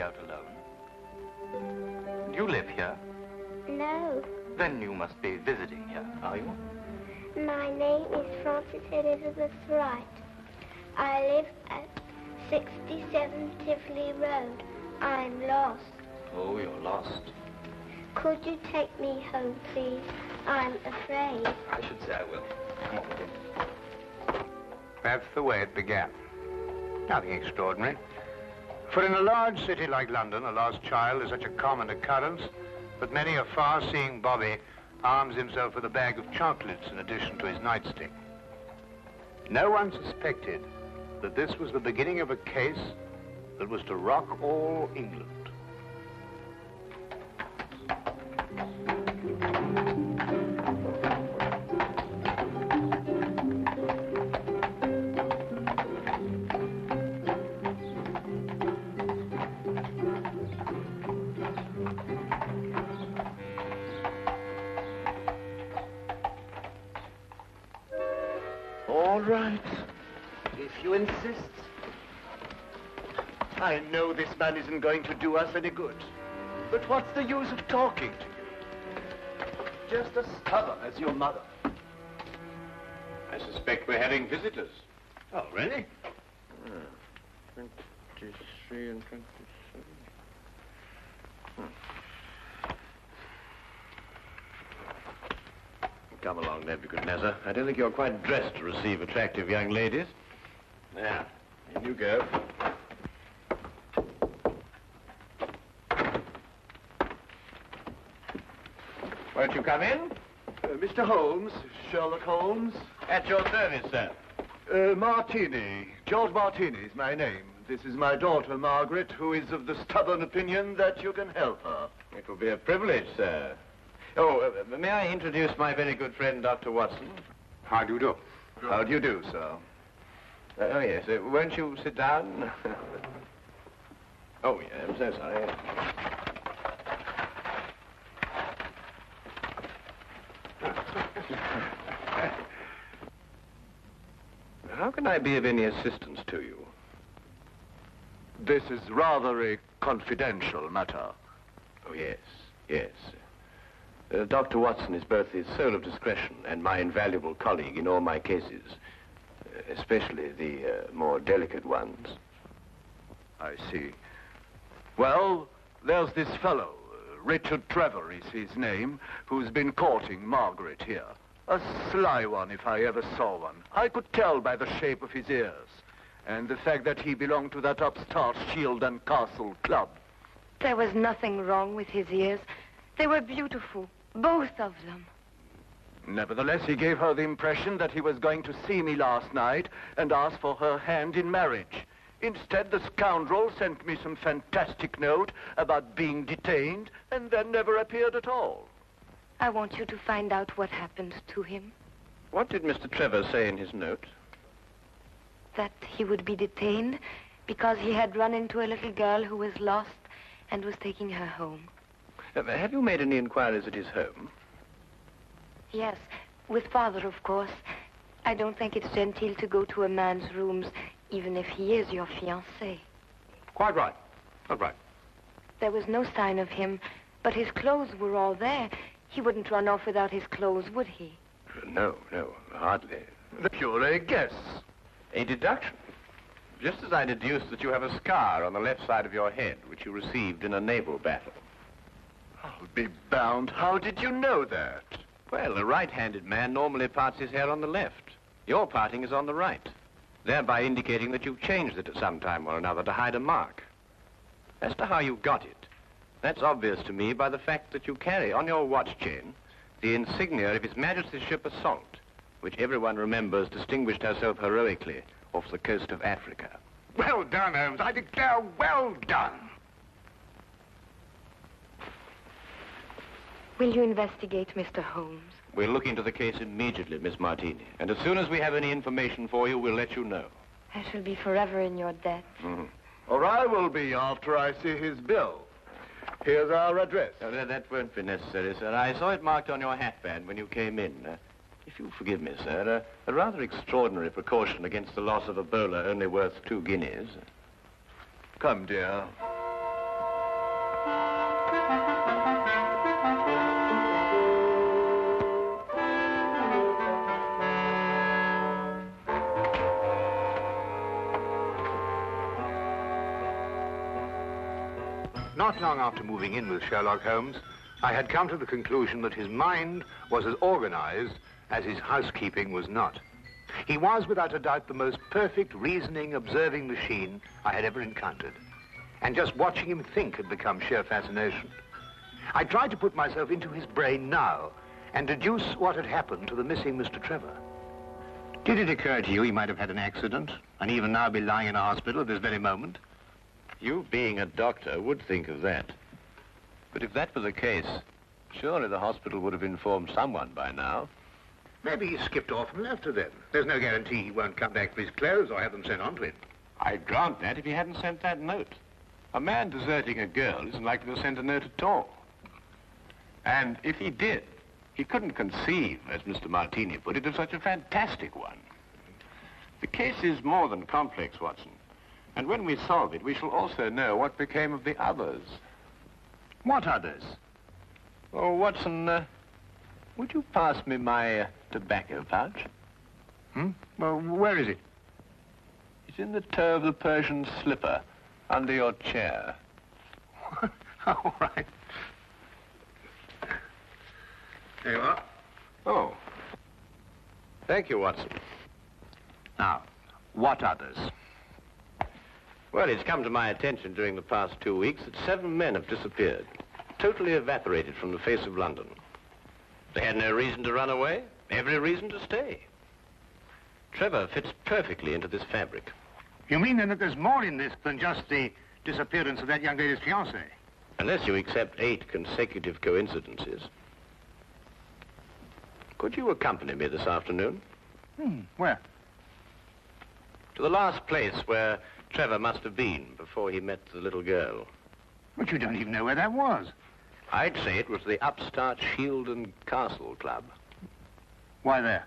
out alone. Do you live here? No. Then you must be visiting here, are you? My name is Frances Elizabeth Wright. I live at 67 Tivoli Road. I'm lost. Oh, you're lost. Could you take me home, please? I'm afraid. I should say I will. Come on with you. That's the way it began. Nothing extraordinary. For in a large city like London, a lost child is such a common occurrence that many a far-seeing bobby arms himself with a bag of chocolates in addition to his nightstick. No one suspected that this was the beginning of a case that was to rock all England. All right, if you insist. I know this man isn't going to do us any good. But what's the use of talking to you? Just as stubborn as your mother. I suspect we're having visitors. Oh, really? 23 and 27. Come along, Nebuchadnezzar. I don't think you're quite dressed to receive attractive young ladies. Now, in you go. Won't you come in? Mr. Holmes, Sherlock Holmes. At your service, sir. Martini. George Martini is my name. This is my daughter, Margaret, who is of the stubborn opinion that you can help her. It will be a privilege, sir. Oh, may I introduce my very good friend, Dr. Watson? How do you do? How do you do, sir? Oh, yes. Won't you sit down? Oh, yeah, I'm so sorry. How can I be of any assistance to you? This is rather a confidential matter. Oh, yes, yes. Dr. Watson is both the soul of discretion and my invaluable colleague in all my cases, especially the more delicate ones. I see. Well, there's this fellow, Richard Trevor is his name, who's been courting Margaret here. A sly one, if I ever saw one. I could tell by the shape of his ears, and the fact that he belonged to that upstart Shield and Castle club. There was nothing wrong with his ears. They were beautiful, both of them. Nevertheless, he gave her the impression that he was going to see me last night and ask for her hand in marriage. Instead, the scoundrel sent me some fantastic note about being detained and then never appeared at all. I want you to find out what happened to him. What did Mr. Trevor say in his note? That he would be detained because he had run into a little girl who was lost and was taking her home. Have you made any inquiries at his home? Yes, with Father, of course. I don't think it's genteel to go to a man's rooms, even if he is your fiancé. Quite right. Quite right. There was no sign of him, but his clothes were all there. He wouldn't run off without his clothes, would he? No, hardly. Pure a guess. A deduction. Just as I deduced that you have a scar on the left side of your head, which you received in a naval battle. I'll be bound. How did you know that? Well, a right-handed man normally parts his hair on the left. Your parting is on the right, thereby indicating that you've changed it at some time or another to hide a mark. As to how you got it, that's obvious to me by the fact that you carry on your watch chain the insignia of His Majesty's ship Assault, which everyone remembers distinguished herself heroically off the coast of Africa. Well done, Holmes. I declare, well done. Will you investigate, Mr. Holmes? We'll look into the case immediately, Miss Martini. And as soon as we have any information for you, we'll let you know. I shall be forever in your debt. Mm-hmm. Or I will be after I see his bill. Here's our address. That won't be necessary, sir. I saw it marked on your hatband when you came in. If you'll forgive me, sir, a rather extraordinary precaution against the loss of a bowler only worth 2 guineas. Come, dear. Not long after moving in with Sherlock Holmes, I had come to the conclusion that his mind was as organized as his housekeeping was not. He was, without a doubt, the most perfect reasoning, observing machine I had ever encountered. And just watching him think had become sheer fascination. I tried to put myself into his brain now and deduce what had happened to the missing Mr. Trevor. Did it occur to you he might have had an accident and even now be lying in a hospital at this very moment? You, being a doctor, would think of that. But if that were the case, surely the hospital would have informed someone by now. Maybe he skipped off and left her then. There's no guarantee he won't come back for his clothes or have them sent on to him. I'd grant that if he hadn't sent that note. A man deserting a girl isn't likely to send a note at all. And if he did, he couldn't conceive, as Mr. Martini put it, of such a fantastic one. The case is more than complex, Watson. And when we solve it, we shall also know what became of the others. What others? Oh, Watson, would you pass me my tobacco pouch? Well, where is it? It's in the toe of the Persian slipper, under your chair. All right. There you are. Oh. Thank you, Watson. Now, what others? Well, it's come to my attention during the past 2 weeks that 7 men have disappeared, totally evaporated from the face of London. They had no reason to run away, every reason to stay. Trevor fits perfectly into this fabric. You mean then that there's more in this than just the disappearance of that young lady's fiancé? Unless you accept 8 consecutive coincidences. Could you accompany me this afternoon? Where? To the last place where Trevor must have been before he met the little girl. But you don't even know where that was. I'd say it was the upstart Shield and Castle Club. Why there?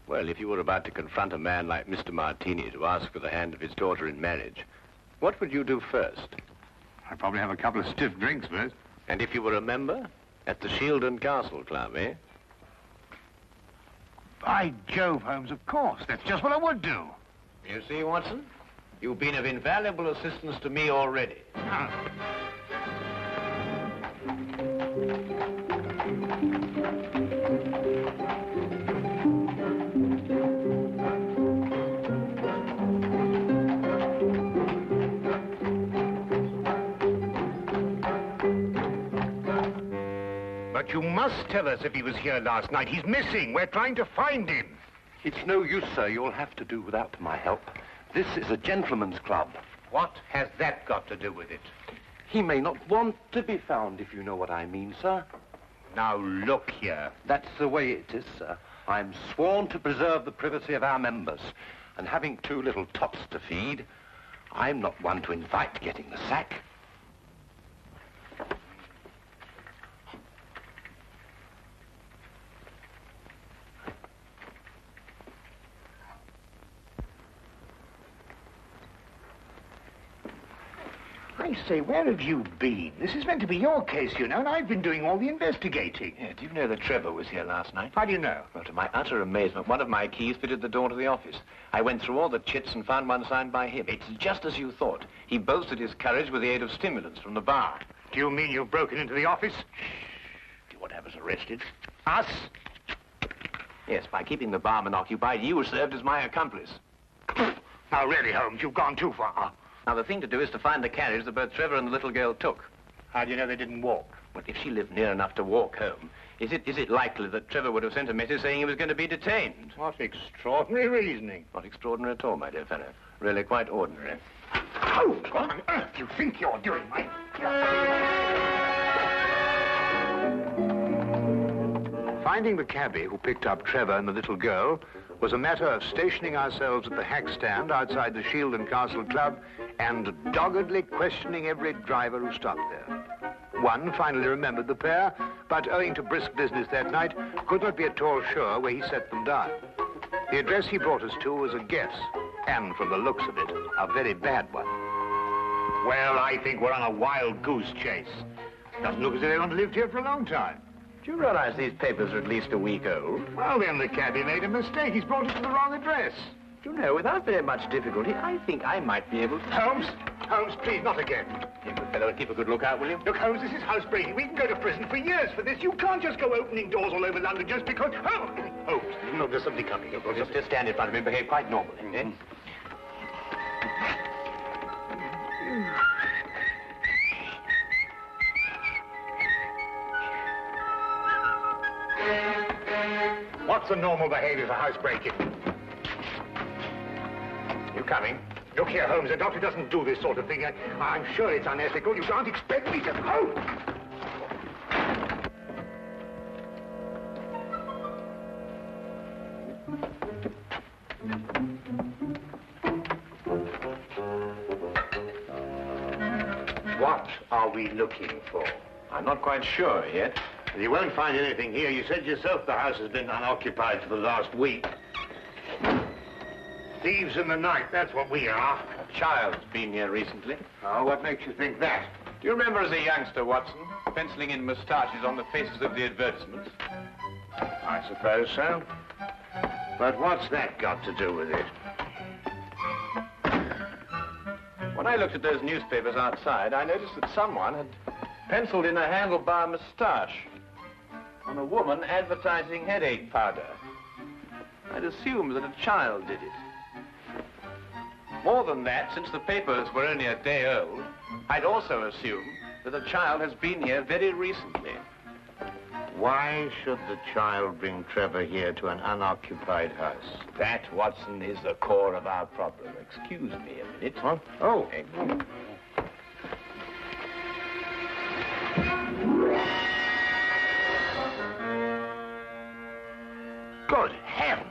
Well, if you were about to confront a man like Mr. Martini to ask for the hand of his daughter in marriage, what would you do first? I'd probably have a couple of stiff drinks first. And if you were a member? At the Shield and Castle Club, eh? By Jove, Holmes, of course. That's just what I would do. You see, Watson? You've been of invaluable assistance to me already. But you must tell us if he was here last night. He's missing. We're trying to find him. It's no use, sir. You'll have to do without my help. This is a gentleman's club. What has that got to do with it? He may not want to be found, if you know what I mean, sir. Now, look here. That's the way it is, sir. I'm sworn to preserve the privacy of our members. And having 2 little tots to feed, I'm not one to invite getting the sack. I say, where have you been? This is meant to be your case, you know, and I've been doing all the investigating. Yeah, do you know that Trevor was here last night? How do you know? Well, to my utter amazement, one of my keys fitted the door to the office. I went through all the chits and found one signed by him. It's just as you thought. He boasted his courage with the aid of stimulants from the bar. Do you mean you've broken into the office? Do you want to have us arrested? Us? Yes, by keeping the barman occupied, you served as my accomplice. Now, really, Holmes, you've gone too far. Now, the thing to do is to find the carriage that both Trevor and the little girl took. How do you know they didn't walk? Well, if she lived near enough to walk home, is it likely that Trevor would have sent a message saying he was going to be detained? What extraordinary reasoning. Not extraordinary at all, my dear fellow. Really quite ordinary. Oh, what on earth do you think you're doing, mate? Finding the cabbie who picked up Trevor and the little girl was a matter of stationing ourselves at the hack stand outside the Shield and Castle Club and doggedly questioning every driver who stopped there. One finally remembered the pair, but owing to brisk business that night, could not be at all sure where he set them down. The address he brought us to was a guess, and from the looks of it, a very bad one. Well, I think we're on a wild goose chase. Doesn't look as if they've lived here for a long time. Do you realize these papers are at least a week old? Well, then the cabbie made a mistake. He's brought us to the wrong address. You know, without very much difficulty, I think I might be able to... Holmes! Holmes, please, not again. You good fellow, keep a good lookout, will you? Look, Holmes, this is housebreaking. We can go to prison for years for this. You can't just go opening doors all over London just because... Holmes! No, there's somebody coming. Just stand in front of me and behave quite normally, eh? What's the normal behavior for housebreaking? You coming? Look here, Holmes, the doctor doesn't do this sort of thing. I'm sure it's unethical. You can't expect me to... Oh! What are we looking for? I'm not quite sure yet. You won't find anything here. You said yourself the house has been unoccupied for the last week. Thieves in the night, that's what we are. A child's been here recently. Oh, what makes you think that? Do you remember as a youngster, Watson, penciling in moustaches on the faces of the advertisements? I suppose so. But what's that got to do with it? When I looked at those newspapers outside, I noticed that someone had penciled in a handlebar moustache on a woman advertising headache powder. I'd assumed that a child did it. More than that, since the papers were only a day old, I'd also assumed that a child has been here very recently. Why should the child bring Trevor here to an unoccupied house? That, Watson, is the core of our problem. Excuse me a minute. What? Oh. Good heavens!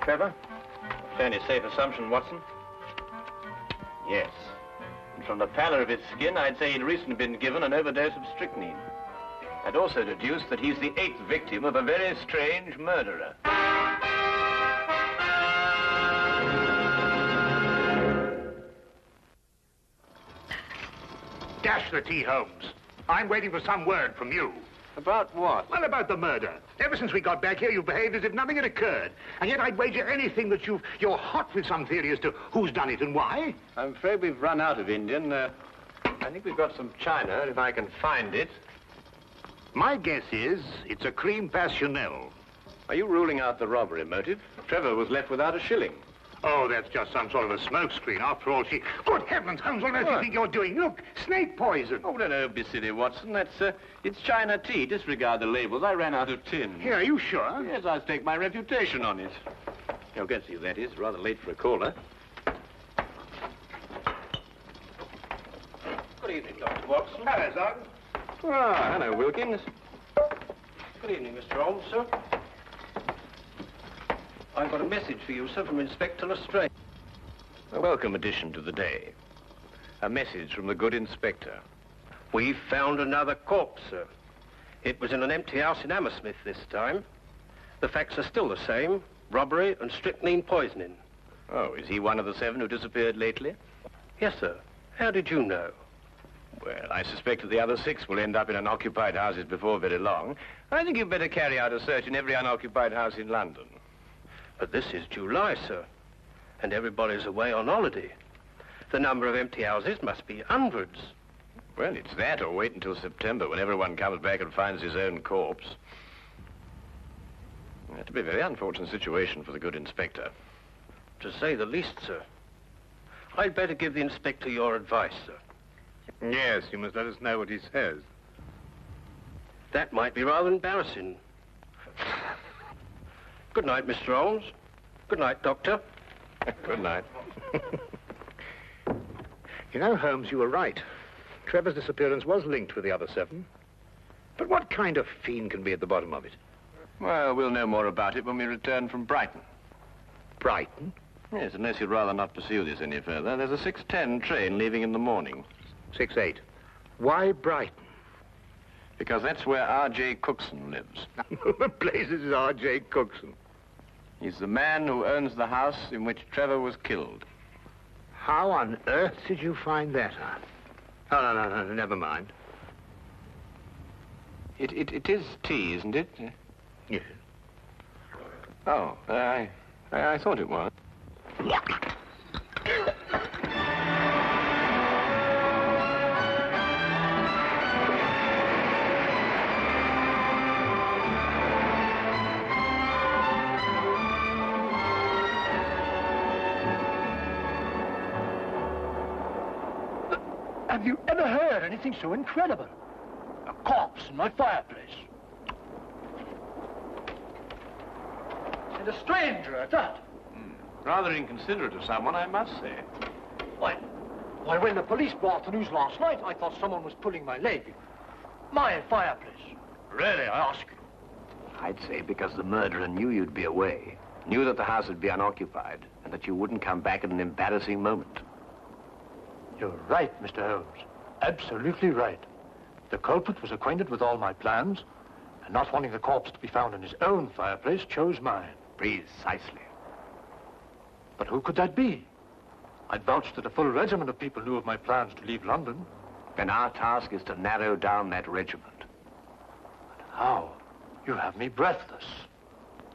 Trevor? Fairly safe assumption, Watson. Yes. And from the pallor of his skin, I'd say he'd recently been given an overdose of strychnine. I'd also deduce that he's the 8th victim of a very strange murderer. Dash the tea, Holmes. I'm waiting for some word from you. About what? Well, about the murder. Ever since we got back here, you've behaved as if nothing had occurred. And yet I'd wager anything that you're hot with some theory as to who's done it and why. I'm afraid we've run out of Indian. I think we've got some china, if I can find it. My guess is it's a cream passionel. Are you ruling out the robbery motive? Trevor was left without a shilling. Oh, that's just some sort of a smokescreen. After all, she... Good heavens, Holmes, what on earth do you think you're doing? Look, snake poison. Oh, no, don't be silly, Watson. It's China tea. Disregard the labels. I ran out of tin. Here, are you sure? Yes, I stake my reputation on it. You'll get to you, that is. Rather late for a caller. Good evening, Dr. Watson. Hello, Zog. Ah, hello, Wilkins. Good evening, Mr. Holmes, sir. I've got a message for you, sir, from Inspector Lestrade. A welcome addition to the day. A message from the good inspector. We've found another corpse, sir. It was in an empty house in Hammersmith this time. The facts are still the same. Robbery and strychnine poisoning. Oh, is he one of the 7 who disappeared lately? Yes, sir. How did you know? Well, I suspect that the other 6 will end up in unoccupied houses before very long. I think you'd better carry out a search in every unoccupied house in London. But this is July, sir, and everybody's away on holiday. The number of empty houses must be hundreds. Well, it's that, or wait until September, when everyone comes back and finds his own corpse. It'll be a very unfortunate situation for the good inspector. To say the least, sir. I'd better give the inspector your advice, sir. Yes, you must let us know what he says. That might be rather embarrassing. Good night, Mr. Holmes. Good night, Doctor. Good night. You know, Holmes, you were right. Trevor's disappearance was linked with the other 7. But what kind of fiend can be at the bottom of it? Well, we'll know more about it when we return from Brighton. Brighton? Yes, unless you'd rather not pursue this any further. There's a 6:10 train leaving in the morning. 6:08. Why Brighton? Because that's where R.J. Cookson lives. The place is R.J. Cookson. He's the man who owns the house in which Trevor was killed. How on earth did you find that out? Oh, no, never mind. It is tea, isn't it? Yes. Oh, I thought it was. Have you ever heard anything so incredible? A corpse in my fireplace. And a stranger at that. Rather inconsiderate of someone, I must say. Why, when the police brought the news last night, I thought someone was pulling my leg. My fireplace. Really, I ask you. I'd say because the murderer knew you'd be away, knew that the house would be unoccupied, and that you wouldn't come back at an embarrassing moment. You're right, Mr. Holmes. Absolutely right. The culprit was acquainted with all my plans, and not wanting the corpse to be found in his own fireplace, chose mine. Precisely. But who could that be? I'd vouched that a full regiment of people knew of my plans to leave London. Then our task is to narrow down that regiment. How? You have me breathless.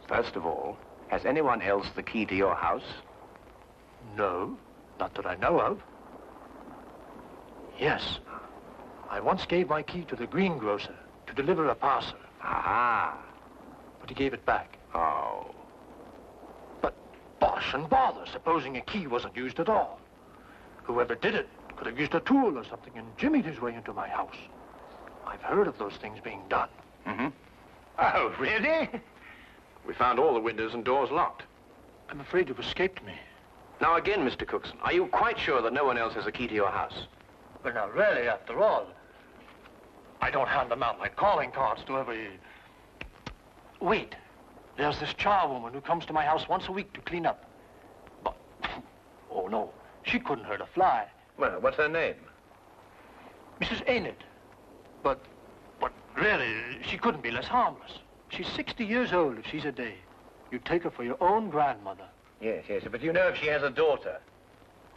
First of all, has anyone else the key to your house? No, not that I know of. Yes. I once gave my key to the greengrocer to deliver a parcel. Aha. But he gave it back. Oh. But bosh and bother, supposing a key wasn't used at all. Whoever did it could have used a tool or something and jimmied his way into my house. I've heard of those things being done. Mm-hmm. Oh, really? We found all the windows and doors locked. I'm afraid you've escaped me. Now again, Mr. Cookson, are you quite sure that no one else has a key to your house? Well, now, really, after all, I don't hand them out like calling cards to every... Wait. There's this charwoman who comes to my house once a week to clean up. But, oh, no, she couldn't hurt a fly. Well, what's her name? Mrs. Enid. But really, she couldn't be less harmless. She's 60 years old if she's a day. You take her for your own grandmother. Yes, but you know if she has a daughter?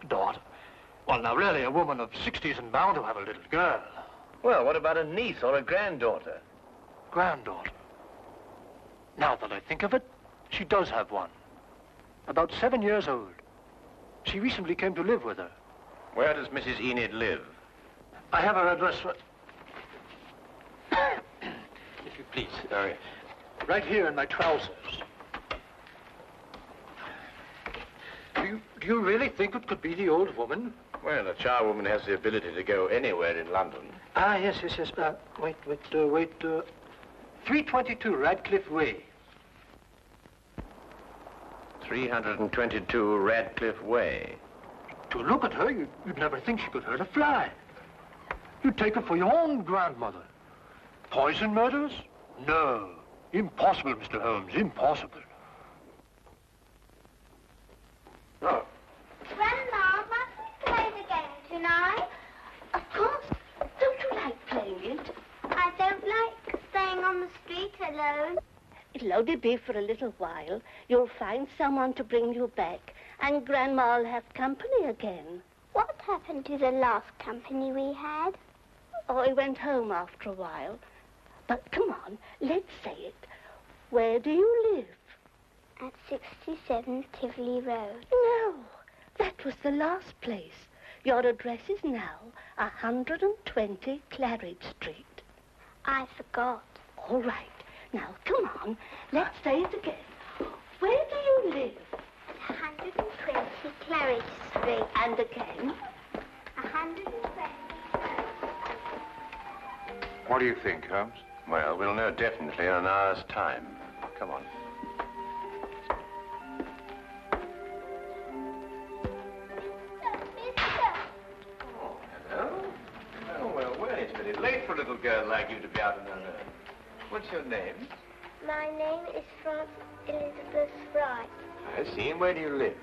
Daughter? Well, now, really, a woman of 60 isn't bound to have a little girl. Well, what about a niece or a granddaughter? Granddaughter. Now that I think of it, she does have one. About 7 years old. She recently came to live with her. Where does Mrs. Enid live? I have her address for... If you please. Sorry. Right here in my trousers. Do you really think it could be the old woman? Well, a charwoman has the ability to go anywhere in London. Ah, yes. Wait. 322 Radcliffe Way. 322 Radcliffe Way. To look at her, you'd never think she could hurt a fly. You'd take her for your own grandmother. Poison murders? No. Impossible, Mr. Holmes, impossible. Oh. Grandma, must we play the game tonight? Of course. Don't you like playing it? I don't like staying on the street alone. It'll only be for a little while. You'll find someone to bring you back, and Grandma'll have company again. What happened to the last company we had? Oh, he went home after a while. But come on, let's say it. Where do you live? At 67 Tivoli Road. No, that was the last place. Your address is now 120 Claridge Street. I forgot. All right. Now, come on. Let's say it again. Where do you live? At 120 Claridge Street. And again? 120. What do you think, Holmes? Well, we'll know definitely in an hour's time. Come on. Oh, hello. Oh, well, it's very late for a little girl like you to be out on her own. What's your name? My name is Frances Elizabeth Wright. I see. And where do you live?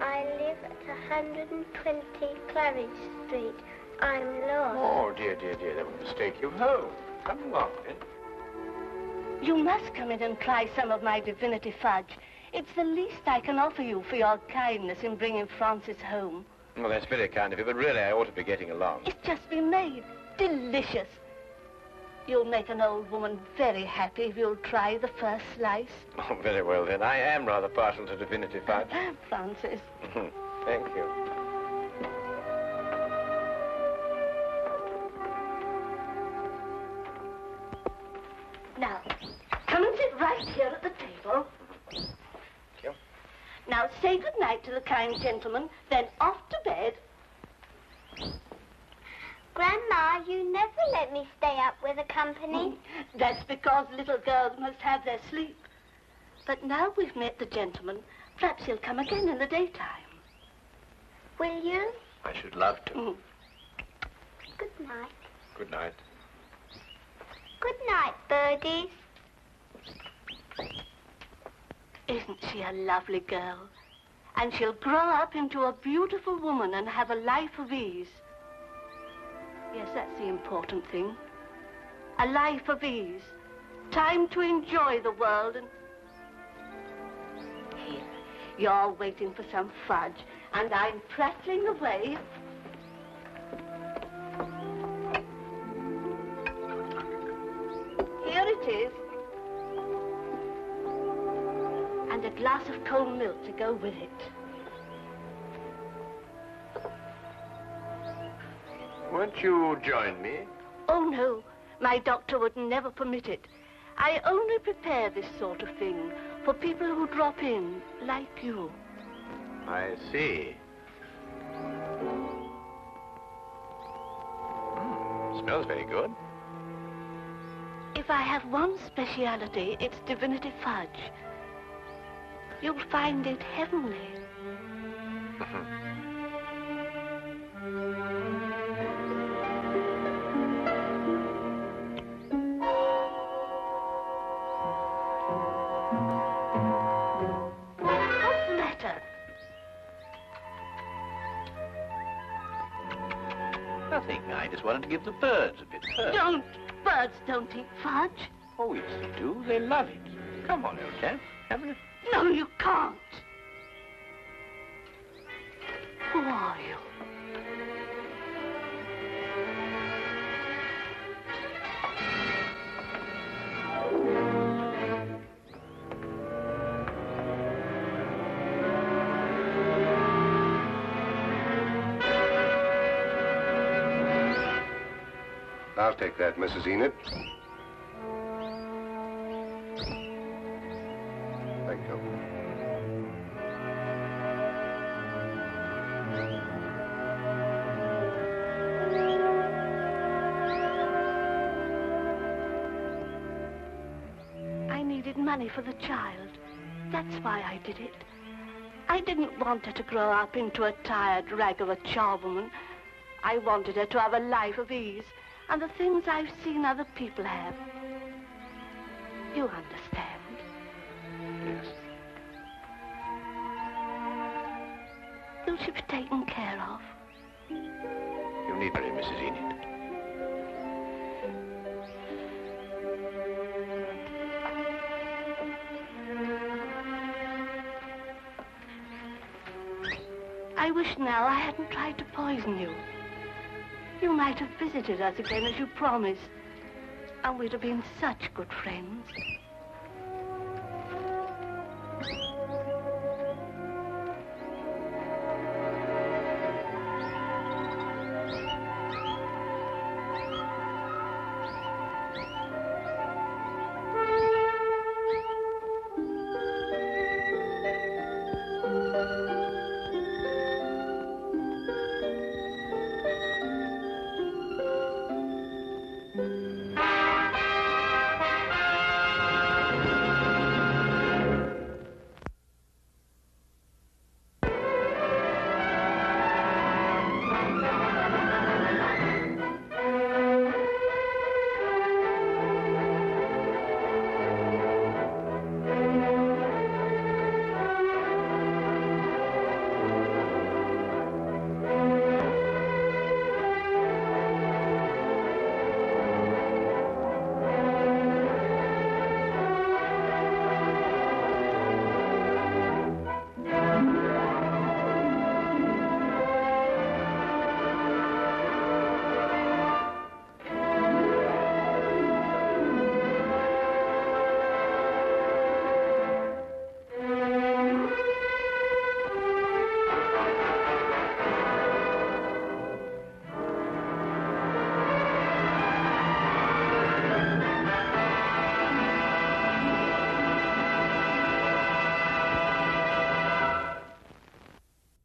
I live at 120 Claridge Street. I'm lost. Oh, dear. That would mistake you home. Come along, then. You must come in and try some of my divinity fudge. It's the least I can offer you for your kindness in bringing Francis home. Well, that's very kind of you, but really I ought to be getting along. It's just been made. Delicious. You'll make an old woman very happy if you'll try the first slice. Oh, very well, then. I am rather partial to divinity fudge. Francis. Thank you. Now, come and sit right here at the table. Thank you. Now, say good night to the kind gentleman, then off to bed. Grandma, you never let me stay up with the company. That's because little girls must have their sleep. But now we've met the gentleman, perhaps he'll come again in the daytime. Will you? I should love to. Good night. Good night. Good night, birdies. Isn't she a lovely girl? And she'll grow up into a beautiful woman and have a life of ease. Yes, that's the important thing. A life of ease. Time to enjoy the world and... Here, you're waiting for some fudge, and I'm prattling away. Here it is. And a glass of cold milk to go with it. Won't you join me? Oh, no. My doctor would never permit it. I only prepare this sort of thing for people who drop in, like you. I see. Smells very good. If I have one speciality, it's divinity fudge. You'll find it heavenly. What's the matter? Nothing. I just wanted to give the birds a bit first. Don't. Birds don't eat fudge. Oh, yes, they do. They love it. Come on, old chap. Have a... No, you can't. Who are you? I'll take that, Mrs. Enid. Thank you. I needed money for the child. That's why I did it. I didn't want her to grow up into a tired rag of a charwoman. I wanted her to have a life of ease and the things I've seen other people have. You understand? Yes. Will she be taken care of? You need her, Mrs. Enid. I wish now I hadn't tried to poison you. You might have visited us again as you promised, and we'd have been such good friends.